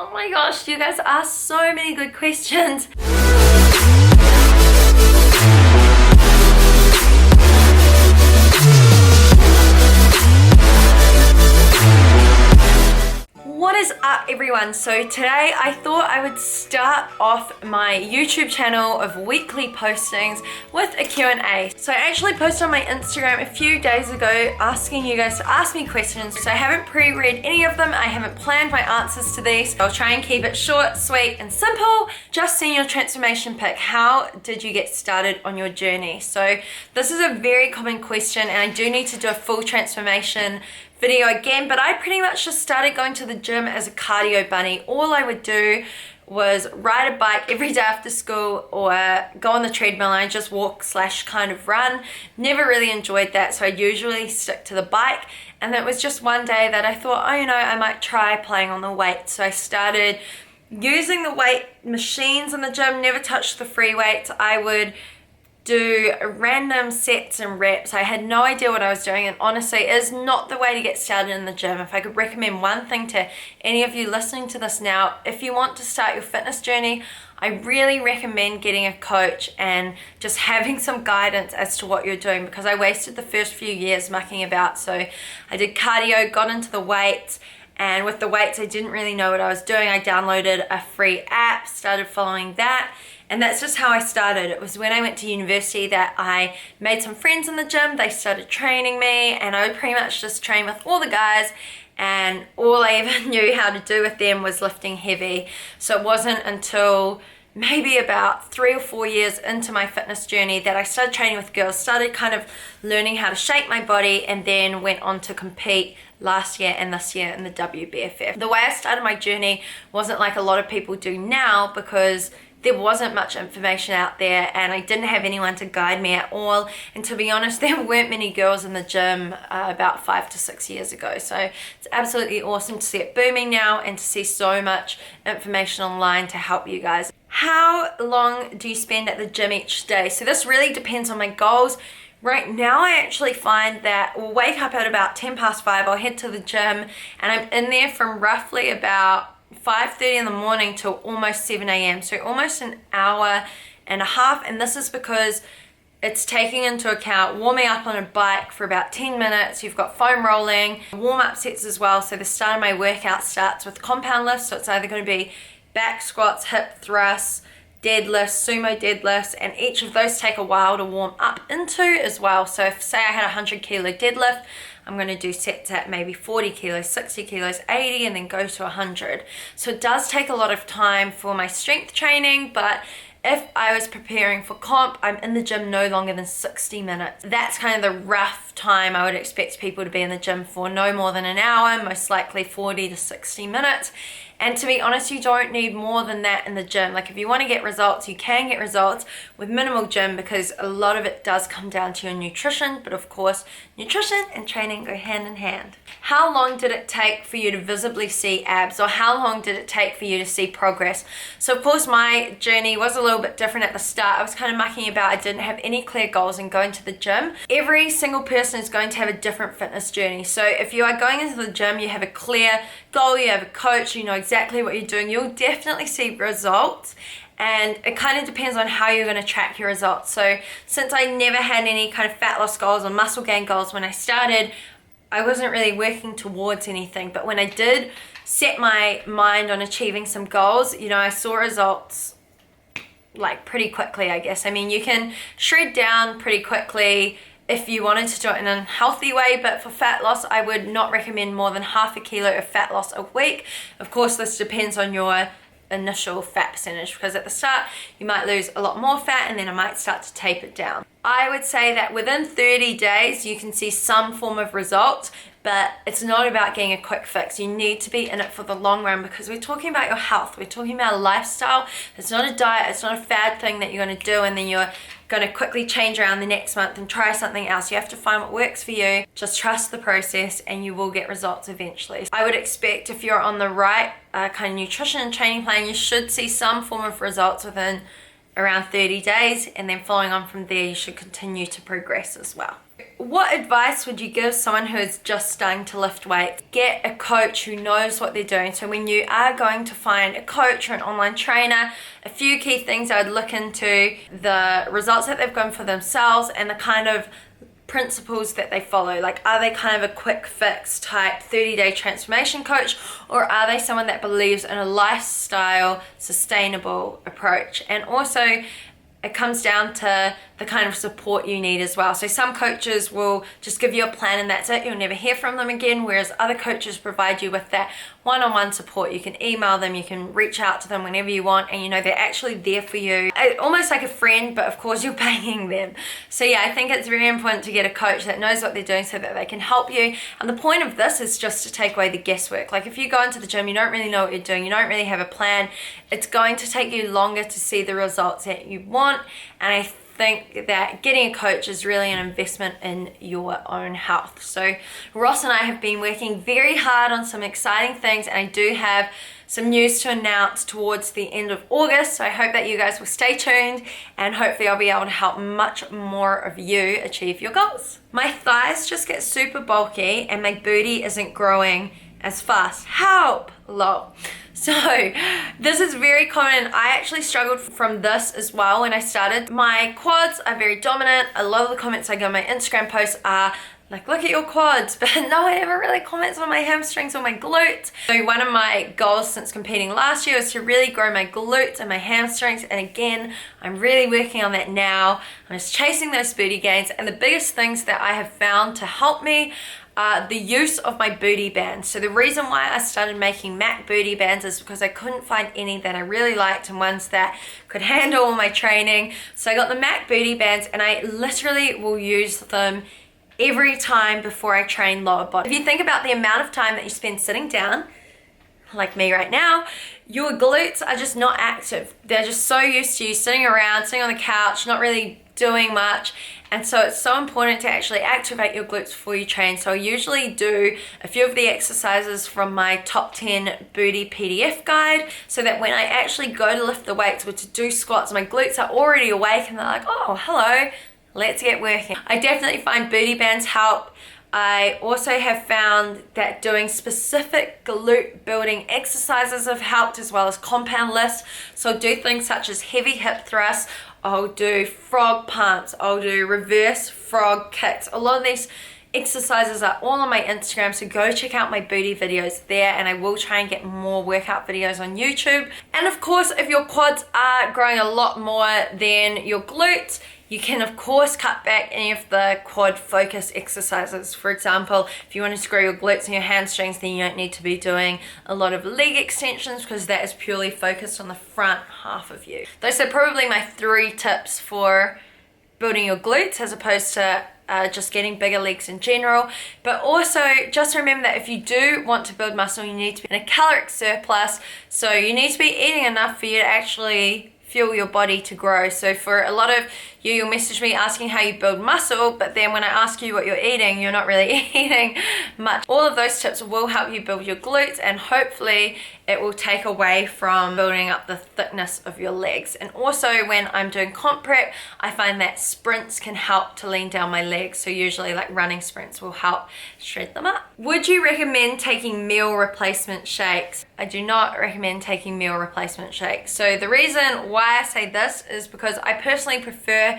Oh my gosh, you guys asked so many good questions. What is up everyone? So today I thought I would start off my YouTube channel of weekly postings with a Q&A. So I actually posted on my Instagram a few days ago asking you guys to ask me questions. So I haven't pre-read any of them. I haven't planned my answers to these. I'll try and keep it short, sweet, and simple. Just seen your transformation pic. How did you get started on your journey? So this is a very common question and I do need to do a full transformation video again, but I pretty much just started going to the gym as a cardio bunny. All I would do was ride a bike every day after school or go on the treadmill and just walk / kind of run. Never really enjoyed that, so I usually stick to the bike. And it was just one day that I thought, oh, you know, I might try playing on the weights. So I started using the weight machines in the gym, never touched the free weights. I would do random sets and reps. I had no idea what I was doing, and honestly it is not the way to get started in the gym. If I could recommend one thing to any of you listening to this now, if you want to start your fitness journey, I really recommend getting a coach and just having some guidance as to what you're doing, because I wasted the first few years mucking about. So I did cardio, got into the weights, and with the weights I didn't really know what I was doing. I downloaded a free app, started following that, and that's just how I started. It was when I went to university that I made some friends in the gym. They started training me and I would pretty much just train with all the guys, and all I ever knew how to do with them was lifting heavy. So it wasn't until maybe about 3 or 4 years into my fitness journey that I started training with girls, started kind of learning how to shape my body, and then went on to compete last year and this year in the WBFF. The way I started my journey wasn't like a lot of people do now, because there wasn't much information out there and I didn't have anyone to guide me at all. And to be honest, there weren't many girls in the gym about 5 to 6 years ago. So it's absolutely awesome to see it booming now and to see so much information online to help you guys. How long do you spend at the gym each day? So this really depends on my goals. Right now I actually find that we'll wake up at about 5:10, I'll head to the gym, and I'm in there from roughly about 5:30 in the morning till almost 7 a.m. So almost an hour and a half, and this is because it's taking into account warming up on a bike for about 10 minutes. You've got foam rolling, warm-up sets as well. So the start of my workout starts with compound lifts, so it's either going to be back squats, hip thrusts, deadlifts, sumo deadlifts, and each of those take a while to warm up into as well. So if say I had a 100 kilo deadlift, I'm going to do sets at maybe 40 kilos, 60 kilos, 80, and then go to 100. So it does take a lot of time for my strength training, but if I was preparing for comp, I'm in the gym no longer than 60 minutes. That's kind of the rough time I would expect people to be in the gym for, no more than an hour, most likely 40 to 60 minutes. And to be honest, you don't need more than that in the gym. Like if you want to get results, you can get results with minimal gym, because a lot of it does come down to your nutrition. But of course, nutrition and training go hand in hand. How long did it take for you to visibly see abs, or how long did it take for you to see progress? So of course my journey was a little bit different at the start. I was kind of mucking about. I didn't have any clear goals in going to the gym. Every single person is going to have a different fitness journey. So if you are going into the gym, you have a clear goal, you have a coach, you know exactly what you're doing, you'll definitely see results. And it kind of depends on how you're going to track your results. So since I never had any kind of fat loss goals or muscle gain goals when I started, I wasn't really working towards anything. But when I did set my mind on achieving some goals, you know, I saw results like pretty quickly, I guess. I mean, you can shred down pretty quickly if you wanted to do it in a healthy way, but for fat loss, I would not recommend more than 0.5 kilo of fat loss a week. Of course, this depends on your initial fat percentage, because at the start you might lose a lot more fat and then it might start to taper down. I would say that within 30 days you can see some form of result, but it's not about getting a quick fix. You need to be in it for the long run, because we're talking about your health, we're talking about a lifestyle. It's not a diet, it's not a fad thing that you're going to do and then you're going to quickly change around the next month and try something else. You have to find what works for you. Just trust the process and you will get results eventually. I would expect if you're on the right kind of nutrition and training plan, you should see some form of results within around 30 days, and then following on from there, you should continue to progress as well. What advice would you give someone who is just starting to lift weights? Get a coach who knows what they're doing. So when you are going to find a coach or an online trainer, a few key things I would look into: the results that they've gotten for themselves and the kind of principles that they follow. Like, are they kind of a quick fix type 30-day transformation coach, or are they someone that believes in a lifestyle sustainable approach? And also, it comes down to the kind of support you need as well. So some coaches will just give you a plan and that's it. You'll never hear from them again, whereas other coaches provide you with that one-on-one support. You can email them, you can reach out to them whenever you want, and you know they're actually there for you. Almost like a friend, but of course you're paying them. So yeah, I think it's very important to get a coach that knows what they're doing so that they can help you. And the point of this is just to take away the guesswork. Like, if you go into the gym, you don't really know what you're doing, you don't really have a plan, it's going to take you longer to see the results that you want. And I think that getting a coach is really an investment in your own health. So Ross and I have been working very hard on some exciting things, and I do have some news to announce towards the end of August. So I hope that you guys will stay tuned, and hopefully I'll be able to help much more of you achieve your goals. My thighs just get super bulky and my booty isn't growing as fast. Help! Lol. So this is very common. I actually struggled from this as well when I started. My quads are very dominant. A lot of the comments I get on my Instagram posts are like, look at your quads, but no one ever really comments on my hamstrings or my glutes. So one of my goals since competing last year was to really grow my glutes and my hamstrings, and again, I'm really working on that now. I'm just chasing those booty gains, and the biggest things that I have found to help me the use of my booty bands. So the reason why I started making Mack booty bands is because I couldn't find any that I really liked and ones that could handle all my training. So I got the Mack booty bands, and I literally will use them every time before I train lower body. If you think about the amount of time that you spend sitting down, like me right now, your glutes are just not active. They're just so used to you sitting around, sitting on the couch, not really doing much. And so it's so important to actually activate your glutes before you train. So I usually do a few of the exercises from my top 10 booty PDF guide, so that when I actually go to lift the weights or to do squats, my glutes are already awake and they're like, oh, hello, let's get working. I definitely find booty bands help. I also have found that doing specific glute building exercises have helped, as well as compound lifts. So I'll do things such as heavy hip thrusts, I'll do frog pumps, I'll do reverse frog kicks. A lot of these exercises are all on my Instagram, so go check out my booty videos there, and I will try and get more workout videos on YouTube. And of course, if your quads are growing a lot more than your glutes, you can of course cut back any of the quad focus exercises. For example, if you wanted to grow your glutes and your hamstrings, then you don't need to be doing a lot of leg extensions, because that is purely focused on the front half of you. Those are probably my 3 tips for building your glutes, as opposed to just getting bigger legs in general. But also just remember that if you do want to build muscle, you need to be in a caloric surplus. So you need to be eating enough for you to actually fuel your body to grow. So for a lot of you, you'll message me asking how you build muscle, but then when I ask you what you're eating, you're not really eating much. All of those tips will help you build your glutes, and hopefully it will take away from building up the thickness of your legs. And also when I'm doing comp prep, I find that sprints can help to lean down my legs. So usually like running sprints will help shred them up. Would you recommend taking meal replacement shakes? I do not recommend taking meal replacement shakes. So the reason why I say this is because I personally prefer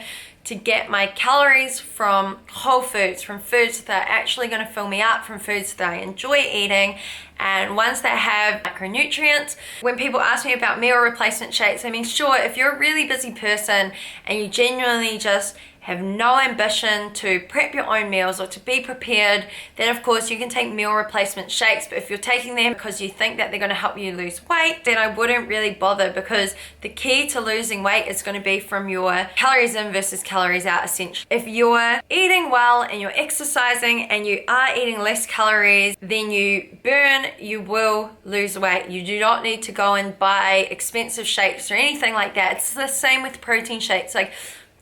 to get my calories from whole foods, from foods that are actually going to fill me up, from foods that I enjoy eating, and ones that have macronutrients. When people ask me about meal replacement shakes, I mean, sure, if you're a really busy person and you genuinely just have no ambition to prep your own meals or to be prepared, then of course you can take meal replacement shakes. But if you're taking them because you think that they're going to help you lose weight, then I wouldn't really bother, because the key to losing weight is going to be from your calories in versus calories out, essentially. If you're eating well and you're exercising and you are eating less calories than you burn, you will lose weight. You do not need to go and buy expensive shakes or anything like that. It's the same with protein shakes. Like,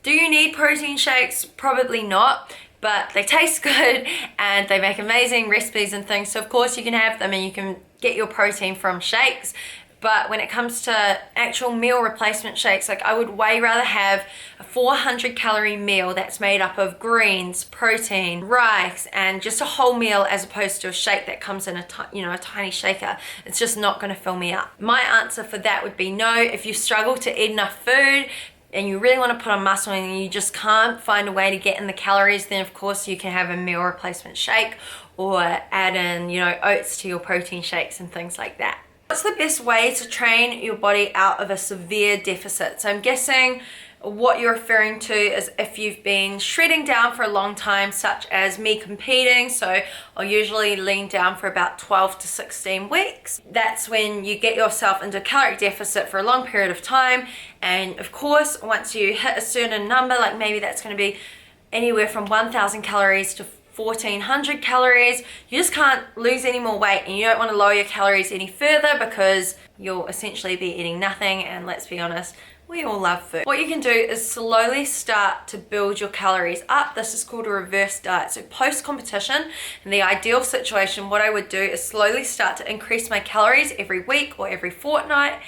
do you need protein shakes? Probably not, but they taste good and they make amazing recipes and things. So of course you can have them and you can get your protein from shakes. But when it comes to actual meal replacement shakes, like I would way rather have a 400 calorie meal that's made up of greens, protein, rice, and just a whole meal as opposed to a shake that comes in a tiny shaker. It's just not going to fill me up. My answer for that would be no. If you struggle to eat enough food and you really want to put on muscle and you just can't find a way to get in the calories, then of course you can have a meal replacement shake or add in, oats to your protein shakes and things like that. What's the best way to train your body out of a severe deficit? So I'm guessing what you're referring to is if you've been shredding down for a long time, such as me competing. So I'll usually lean down for about 12 to 16 weeks. That's when you get yourself into a caloric deficit for a long period of time. And of course, once you hit a certain number, like maybe that's going to be anywhere from 1,000 calories to 1,400 calories, you just can't lose any more weight, and you don't want to lower your calories any further because you'll essentially be eating nothing. And let's be honest, we all love food. What you can do is slowly start to build your calories up. This is called a reverse diet. So post competition, in the ideal situation, what I would do is slowly start to increase my calories every week or every fortnight.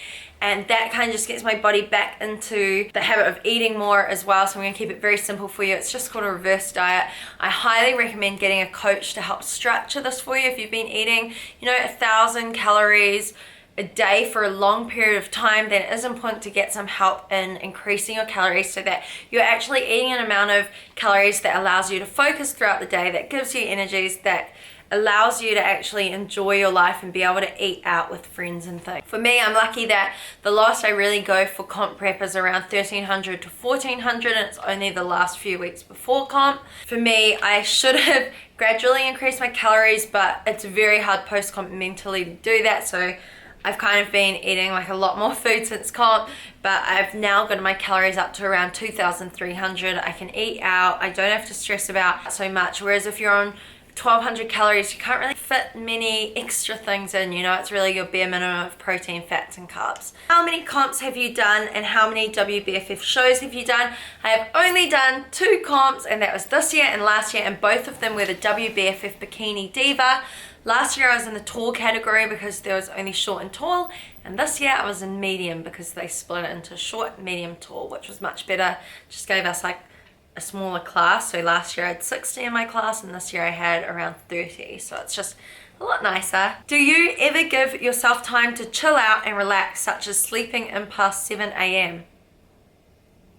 And that kind of just gets my body back into the habit of eating more as well. So I'm going to keep it very simple for you. It's just called a reverse diet. I highly recommend getting a coach to help structure this for you. If you've been eating, 1,000 calories a day for a long period of time, then it is important to get some help in increasing your calories so that you're actually eating an amount of calories that allows you to focus throughout the day, that gives you energies, that allows you to actually enjoy your life and be able to eat out with friends and things. For me, I'm lucky that the lowest I really go for comp prep is around 1,300 to 1,400, and it's only the last few weeks before comp. For me, I should have gradually increased my calories, but it's very hard post-comp mentally to do that. So I've kind of been eating like a lot more food since comp, but I've now got my calories up to around 2,300. I can eat out. I don't have to stress about so much. Whereas if you're on 1,200 calories, you can't really fit many extra things in. It's really your bare minimum of protein, fats, and carbs. How many comps have you done and how many WBFF shows have you done? I have only done 2 comps, and that was this year and last year, and both of them were the WBFF Bikini Diva. Last year I was in the tall category because there was only short and tall, and this year I was in medium because they split it into short, medium, tall, which was much better. Just gave us like a smaller class. So last year I had 60 in my class, and this year I had around 30. So it's just a lot nicer. Do you ever give yourself time to chill out and relax, such as sleeping in past 7 a.m.?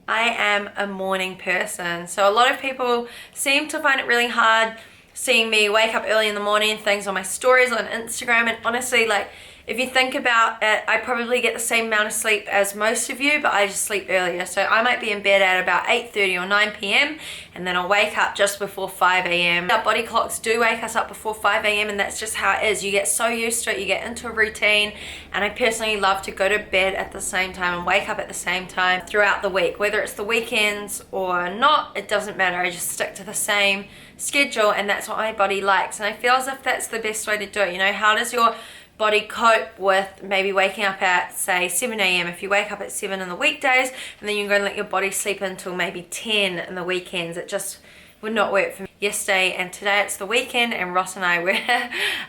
I am a morning person. So a lot of people seem to find it really hard seeing me wake up early in the morning and things on my stories on Instagram. And honestly, like, if you think about it, I probably get the same amount of sleep as most of you, but I just sleep earlier. So I might be in bed at about 8:30 or 9 p.m. and then I'll wake up just before 5 a.m. Our body clocks do wake us up before 5 a.m. and that's just how it is. You get so used to it, you get into a routine. And I personally love to go to bed at the same time and wake up at the same time throughout the week. Whether it's the weekends or not, it doesn't matter. I just stick to the same schedule, and that's what my body likes. And I feel as if that's the best way to do it. How does your body cope with maybe waking up at, say, 7 a.m. if you wake up at 7 in the weekdays, and then you're going to let your body sleep until maybe 10 in the weekends? It just would not work for me. Yesterday and today it's the weekend, and Ross and I were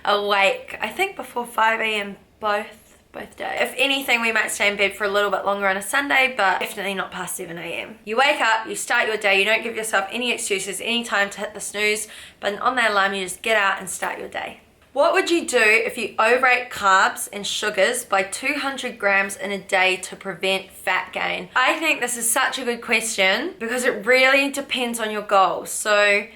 awake, I think, before 5 a.m. both days. If anything, we might stay in bed for a little bit longer on a Sunday, but definitely not past 7 a.m. You wake up, you start your day, you don't give yourself any excuses, any time to hit the snooze button on that alarm. You just get out and start your day. What would you do if you overate carbs and sugars by 200 grams in a day to prevent fat gain? I think this is such a good question because it really depends on your goals. So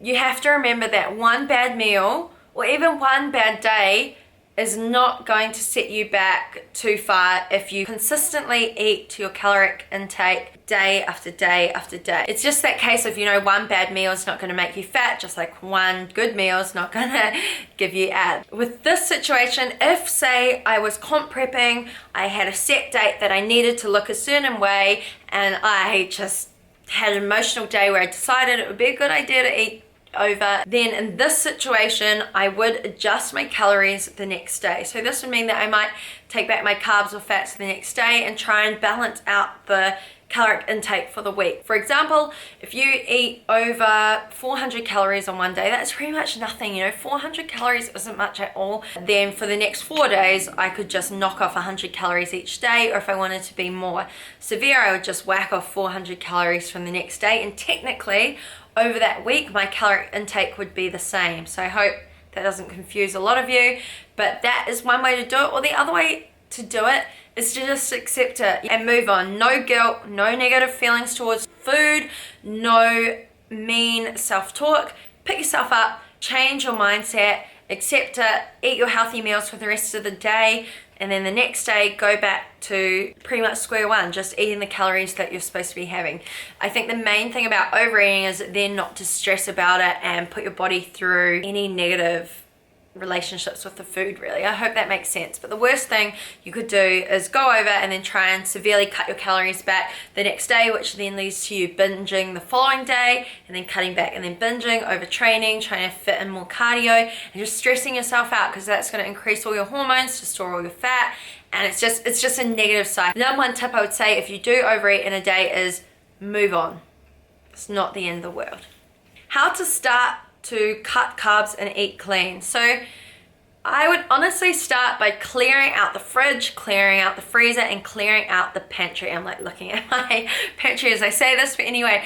you have to remember that one bad meal or even one bad day is not going to set you back too far if you consistently eat to your caloric intake day after day after day. It's just that case of, one bad meal is not going to make you fat, just like one good meal is not going to give you abs. With this situation, if, say, I was comp prepping, I had a set date that I needed to look a certain way, and I just had an emotional day where I decided it would be a good idea to eat over, then in this situation I would adjust my calories the next day. So this would mean that I might take back my carbs or fats the next day and try and balance out the caloric intake for the week. For example, if you eat over 400 calories on one day, that's pretty much nothing, 400 calories isn't much at all. Then for the next 4 days, I could just knock off 100 calories each day, or if I wanted to be more severe, I would just whack off 400 calories from the next day, and technically over that week, my caloric intake would be the same. So I hope that doesn't confuse a lot of you, but that is one way to do it. Or the other way to do it is to just accept it and move on. No guilt, no negative feelings towards food, no mean self-talk. Pick yourself up, change your mindset, accept it, eat your healthy meals for the rest of the day, and then the next day go back to pretty much square one, just eating the calories that you're supposed to be having. I think the main thing about overeating is then not to stress about it and put your body through any negative relationships with the food, really. I hope that makes sense. But the worst thing you could do is go over and then try and severely cut your calories back the next day, which then leads to you binging the following day, and then cutting back and then binging, overtraining, trying to fit in more cardio, and just stressing yourself out, because that's going to increase all your hormones to store all your fat, and it's just a negative cycle. The number one tip I would say if you do overeat in a day is move on. It's not the end of the world. How to start to cut carbs and eat clean. So I would honestly start by clearing out the fridge, clearing out the freezer, and clearing out the pantry. I'm like looking at my pantry as I say this, but anyway,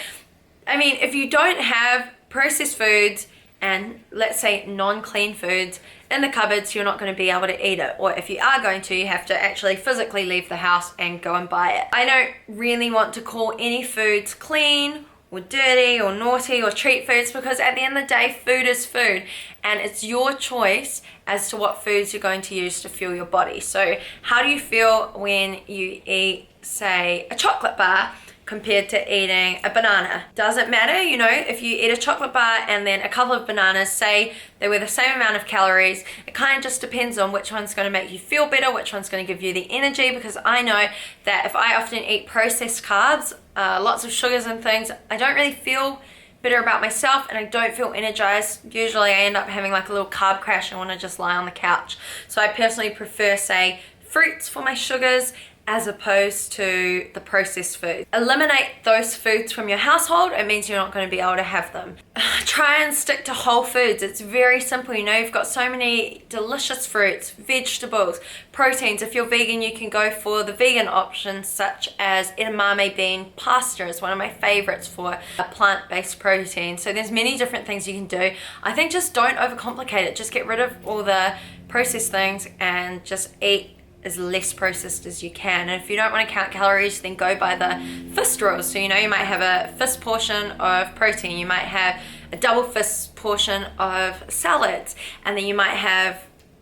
I mean, if you don't have processed foods and let's say non-clean foods in the cupboards, you're not going to be able to eat it. Or if you are going to, you have to actually physically leave the house and go and buy it. I don't really want to call any foods clean or dirty or naughty or treat foods, because at the end of the day, food is food, and it's your choice as to what foods you're going to use to fuel your body. So how do you feel when you eat, say, a chocolate bar compared to eating a banana? Doesn't matter, if you eat a chocolate bar and then a couple of bananas, say they were the same amount of calories, it kind of just depends on which one's going to make you feel better, which one's going to give you the energy. Because I know that if I often eat processed carbs, lots of sugars and things, I don't really feel better about myself, and I don't feel energized. Usually I end up having like a little carb crash and want to just lie on the couch. So I personally prefer, say, fruits for my sugars as opposed to the processed food. Eliminate those foods from your household. It means you're not going to be able to have them. Try and stick to whole foods. It's very simple. You've got so many delicious fruits, vegetables, proteins. If you're vegan, you can go for the vegan options, such as edamame bean pasta is one of my favorites for a plant-based protein. So there's many different things you can do. I think just don't overcomplicate it. Just get rid of all the processed things and just eat as less processed as you can. And if you don't want to count calories, then go by the fist rules. So you might have a fist portion of protein, you might have a double fist portion of salads, and then you might have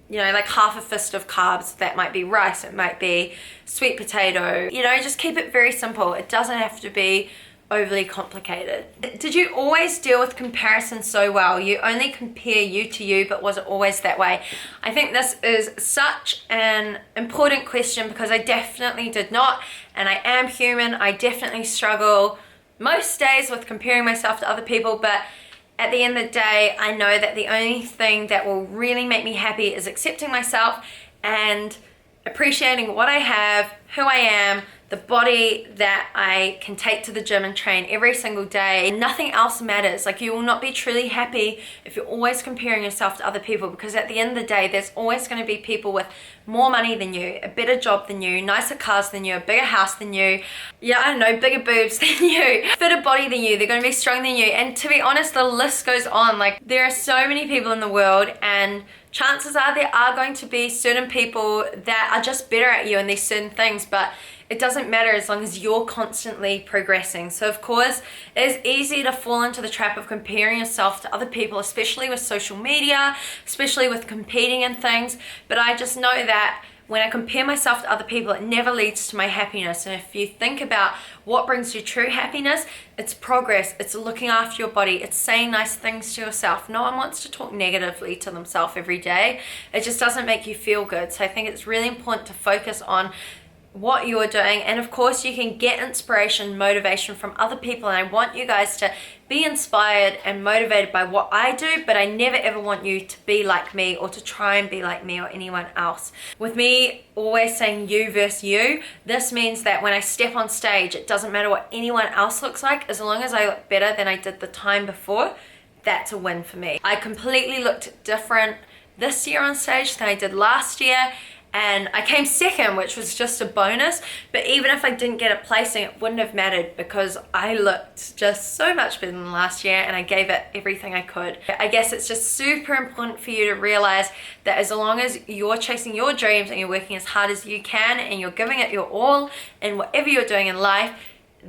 like half a fist of carbs. That might be rice, it might be sweet potato. Just keep it very simple. It doesn't have to be overly complicated. Did you always deal with comparison so well? You only compare you to you, but was it always that way? I think this is such an important question, because I definitely did not, and I am human. I definitely struggle most days with comparing myself to other people, but at the end of the day, I know that the only thing that will really make me happy is accepting myself and appreciating what I have, who I am, the body that I can take to the gym and train every single day. Nothing else matters. Like, you will not be truly happy if you're always comparing yourself to other people, because at the end of the day, there's always going to be people with more money than you, a better job than you, nicer cars than you, a bigger house than you, bigger boobs than you, fitter body than you. They're going to be stronger than you. And to be honest, the list goes on. Like, there are so many people in the world, and chances are there are going to be certain people that are just better at you in these certain things, but it doesn't matter as long as you're constantly progressing. So of course, it is easy to fall into the trap of comparing yourself to other people, especially with social media, especially with competing in things. But I just know that when I compare myself to other people, it never leads to my happiness. And if you think about what brings you true happiness, it's progress, it's looking after your body, it's saying nice things to yourself. No one wants to talk negatively to themselves every day. It just doesn't make you feel good. So I think it's really important to focus on what you're doing, and of course you can get inspiration, motivation from other people, and I want you guys to be inspired and motivated by what I do, but I never ever want you to be like me or to try and be like me or anyone else. With me always saying you versus you, this means that when I step on stage, it doesn't matter what anyone else looks like, as long as I look better than I did the time before, that's a win for me. I completely looked different this year on stage than I did last year, and I came second, which was just a bonus, but even if I didn't get a placing, it wouldn't have mattered because I looked just so much better than last year and I gave it everything I could. I guess it's just super important for you to realize that as long as you're chasing your dreams and you're working as hard as you can and you're giving it your all in whatever you're doing in life,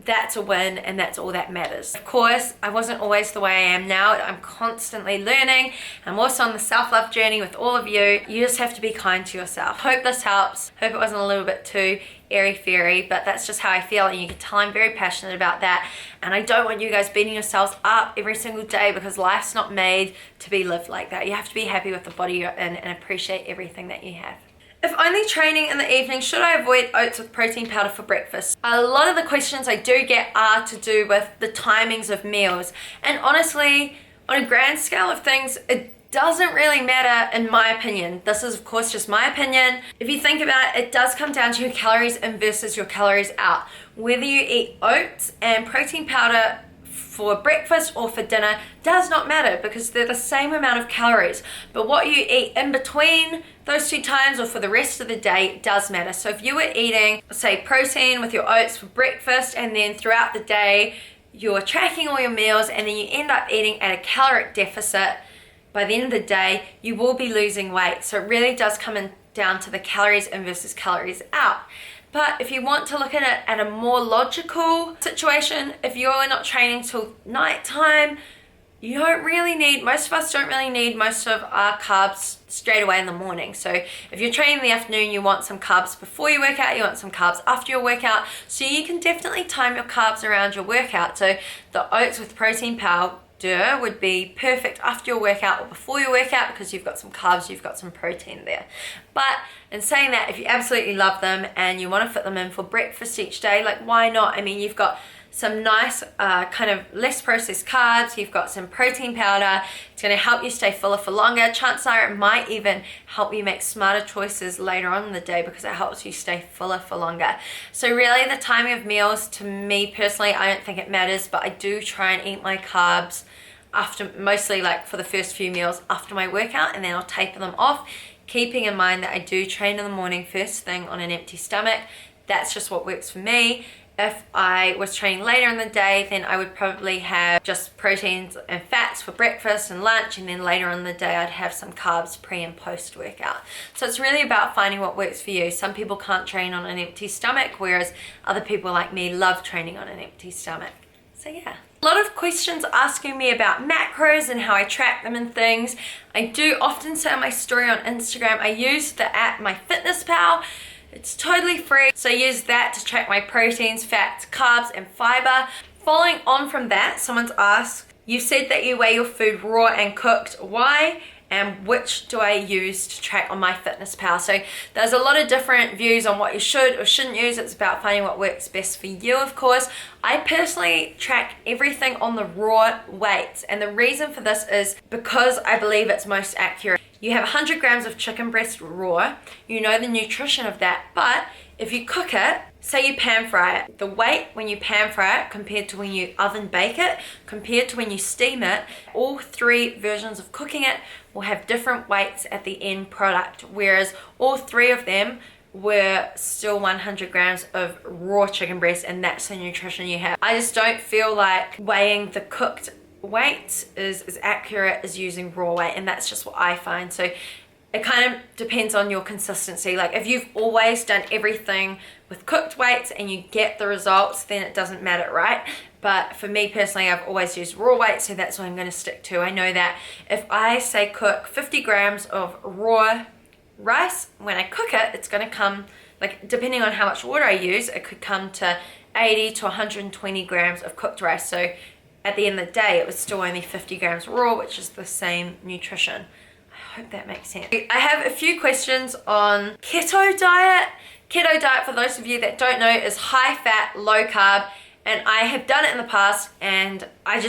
that's a win, and that's all that matters. Of course, I wasn't always the way I am now. I'm constantly learning. I'm also on the self-love journey with all of you. You just have to be kind to yourself. Hope this helps. Hope it wasn't a little bit too airy-fairy, but that's just how I feel, and you can tell I'm very passionate about that. And I don't want you guys beating yourselves up every single day, because life's not made to be lived like that. You have to be happy with the body you're in and appreciate everything that you have. If only training in the evening, should I avoid oats with protein powder for breakfast? A lot of the questions I do get are to do with the timings of meals. And honestly, on a grand scale of things, it doesn't really matter in my opinion. This is of course just my opinion. If you think about it, it does come down to your calories in versus your calories out. Whether you eat oats and protein powder for breakfast or for dinner does not matter, because they're the same amount of calories. But what you eat in between those two times or for the rest of the day does matter. So if you were eating, say, protein with your oats for breakfast, and then throughout the day you're tracking all your meals, and then you end up eating at a caloric deficit, by the end of the day you will be losing weight. So it really does come down to the calories in versus calories out. But if you want to look at it at a more logical situation, if you're not training till nighttime, you don't really need, most of us don't really need most of our carbs straight away in the morning. So if you're training in the afternoon, you want some carbs before you work out, you want some carbs after your workout. So you can definitely time your carbs around your workout. So the oats with protein powder would be perfect after your workout or before your workout, because you've got some carbs, you've got some protein there. But in saying that, if you absolutely love them and you want to fit them in for breakfast each day, like why not? I mean, you've got some nice kind of less processed carbs, you've got some protein powder, it's going to help you stay fuller for longer. Chances are it might even help you make smarter choices later on in the day, because it helps you stay fuller for longer. So really the timing of meals, to me personally, I don't think it matters, but I do try and eat my carbs after, mostly like for the first few meals after my workout, and then I'll taper them off, keeping in mind that I do train in the morning first thing on an empty stomach. That's just what works for me. If I was training later in the day, then I would probably have just proteins and fats for breakfast and lunch, and then later in the day I'd have some carbs pre and post workout. So it's really about finding what works for you. Some people can't train on an empty stomach, whereas other people like me love training on an empty stomach. So yeah. A lot of questions asking me about macros and how I track them and things. I do often say on my story on Instagram, I use the app MyFitnessPal. It's totally free, so I use that to track my proteins, fats, carbs, and fiber. Following on from that, someone's asked, you said that you weigh your food raw and cooked. Why? And which do I use to track on MyFitnessPal? So there's a lot of different views on what you should or shouldn't use. It's about finding what works best for you, of course. I personally track everything on the raw weights, and the reason for this is because I believe it's most accurate. You have 100 grams of chicken breast raw, you know the nutrition of that, but if you cook it, say you pan fry it, the weight when you pan fry it compared to when you oven bake it, compared to when you steam it, all three versions of cooking it will have different weights at the end product, whereas all three of them were still 100 grams of raw chicken breast, and that's the nutrition you have. I just don't feel like weighing the cooked weight is as accurate as using raw weight, and that's just what I find. So it kind of depends on your consistency. Like if you've always done everything with cooked weights and you get the results, then it doesn't matter, right? But for me personally, I've always used raw weights, so that's what I'm going to stick to. I know that if I say cook 50 grams of raw rice, when I cook it, it's going to come, like depending on how much water I use, it could come to 80 to 120 grams of cooked rice. So at the end of the day, it was still only 50 grams raw, which is the same nutrition. I hope that makes sense. I have a few questions on keto diet. Keto diet, for those of you that don't know, is high fat, low carb, and I have done it in the past and I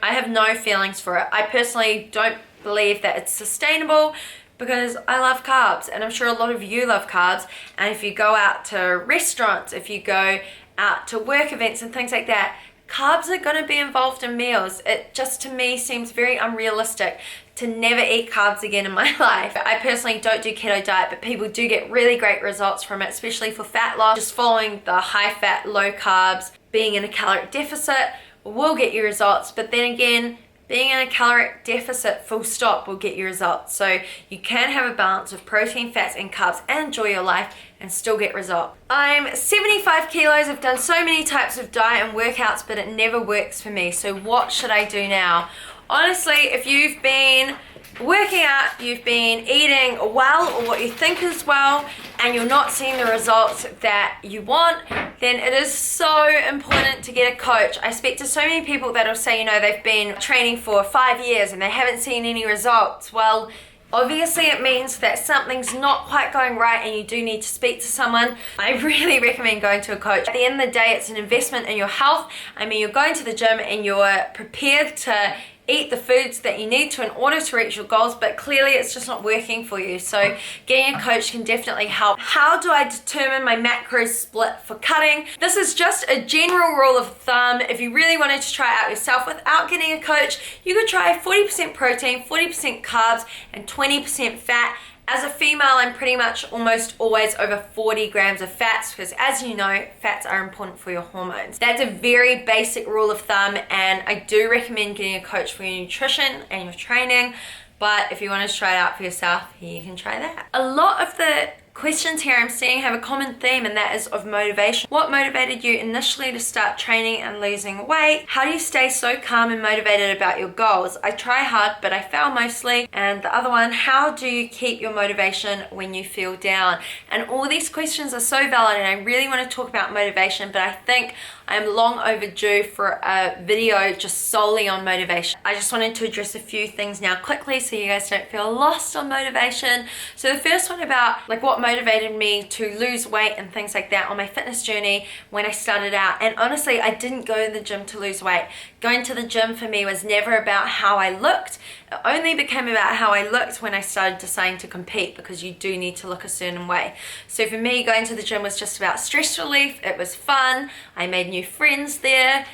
have no feelings for it. I personally don't believe that it's sustainable because I love carbs, and I'm sure a lot of you love carbs. And if you go out to restaurants, if you go out to work events and things like that, carbs are going to be involved in meals. It just, to me, seems very unrealistic to never eat carbs again in my life. I personally don't do keto diet, but people do get really great results from it, especially for fat loss. Just following the high fat, low carbs, being in a caloric deficit will get you results. But then again, being in a caloric deficit full stop will get you results. So you can have a balance of protein, fats, and carbs and enjoy your life and still get results. I'm 75 kilos. I've done so many types of diet and workouts, but it never works for me. So what should I do now? Honestly, if you've been working out, you've been eating well, or what you think is well, and you're not seeing the results that you want, then it is so important to get a coach. I speak to so many people that'll say, you know, they've been training for 5 years and they haven't seen any results. Well, obviously it means that something's not quite going right and you do need to speak to someone. I really recommend going to a coach. At the end of the day, it's an investment in your health. I mean, you're going to the gym and you're prepared to eat the foods that you need to in order to reach your goals, but clearly it's just not working for you. So getting a coach can definitely help. How do I determine my macro split for cutting? This is just a general rule of thumb. If you really wanted to try it out yourself without getting a coach, you could try 40% protein, 40% carbs, and 20% fat. As a female, I'm pretty much almost always over 40 grams of fats because, as you know, fats are important for your hormones. That's a very basic rule of thumb, and I do recommend getting a coach for your nutrition and your training. But if you want to try it out for yourself, you can try that. A lot of the questions here I'm seeing have a common theme, and that is of motivation. What motivated you initially to start training and losing weight? How do you stay so calm and motivated about your goals? I try hard, but I fail mostly. And the other one, how do you keep your motivation when you feel down? And all these questions are so valid, and I really want to talk about motivation, but I think I'm long overdue for a video just solely on motivation. I just wanted to address a few things now quickly so you guys don't feel lost on motivation. So the first one about like what motivated me to lose weight and things like that on my fitness journey when I started out. And honestly, I didn't go to the gym to lose weight. Going to the gym for me was never about how I looked. It only became about how I looked when I started deciding to compete, because you do need to look a certain way. So for me, going to the gym was just about stress relief. It was fun. I made new friends there.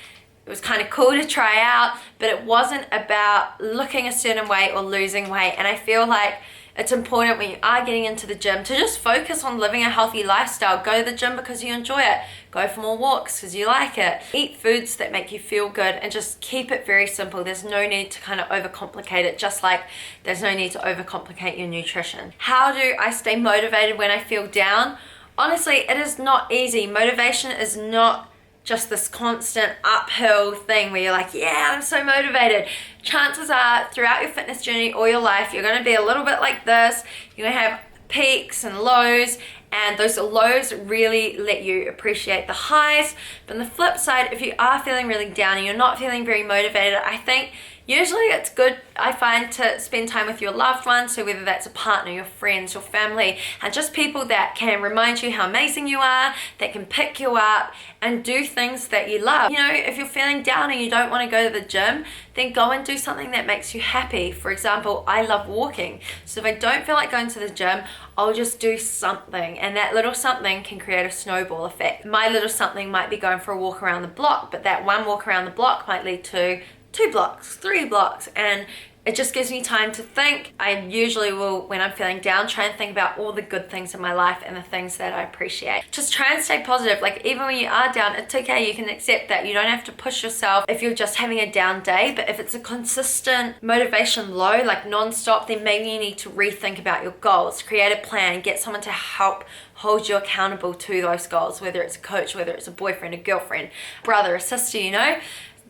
It was kind of cool to try out, but it wasn't about looking a certain way or losing weight. And I feel like it's important when you are getting into the gym to just focus on living a healthy lifestyle. Go to the gym because you enjoy it. Go for more walks because you like it. Eat foods that make you feel good, and just keep it very simple. There's no need to kind of overcomplicate it, just like there's no need to overcomplicate your nutrition. How do I stay motivated when I feel down? Honestly, it is not easy. Motivation is not just this constant uphill thing where you're like, yeah, I'm so motivated. Chances are throughout your fitness journey or your life, you're going to be a little bit like this. You're going to have peaks and lows, and those lows really let you appreciate the highs. But on the flip side, if you are feeling really down and you're not feeling very motivated, I think usually it's good, I find, to spend time with your loved ones. So whether that's a partner, your friends, your family, and just people that can remind you how amazing you are, that can pick you up and do things that you love. You know, if you're feeling down and you don't want to go to the gym, then go and do something that makes you happy. For example, I love walking. So if I don't feel like going to the gym, I'll just do something, and that little something can create a snowball effect. My little something might be going for a walk around the block, but that one walk around the block might lead to 2 blocks, 3 blocks, and it just gives me time to think. I usually will, when I'm feeling down, try and think about all the good things in my life and the things that I appreciate. Just try and stay positive. Like, even when you are down, it's okay. You can accept that. You don't have to push yourself if you're just having a down day. But if it's a consistent motivation low, like non-stop, then maybe you need to rethink about your goals. Create a plan. Get someone to help hold you accountable to those goals, whether it's a coach, whether it's a boyfriend, a girlfriend, brother, a sister, you know.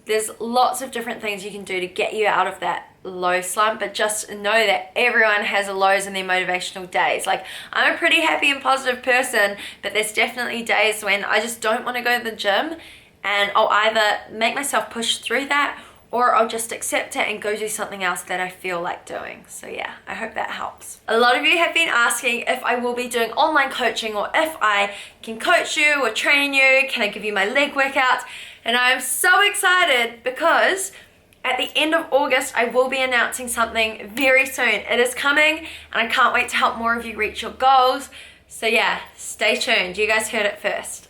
There's lots of different things you can do to get you out of that low slump, but just know that everyone has a lows in their motivational days. Like, I'm a pretty happy and positive person, but there's definitely days when I just don't want to go to the gym, and I'll either make myself push through that, or I'll just accept it and go do something else that I feel like doing. So yeah, I hope that helps. A lot of you have been asking if I will be doing online coaching or if I can coach you or train you, can I give you my leg workouts? And I'm so excited because at the end of August, I will be announcing something very soon. It is coming and I can't wait to help more of you reach your goals. So yeah, stay tuned. You guys heard it first.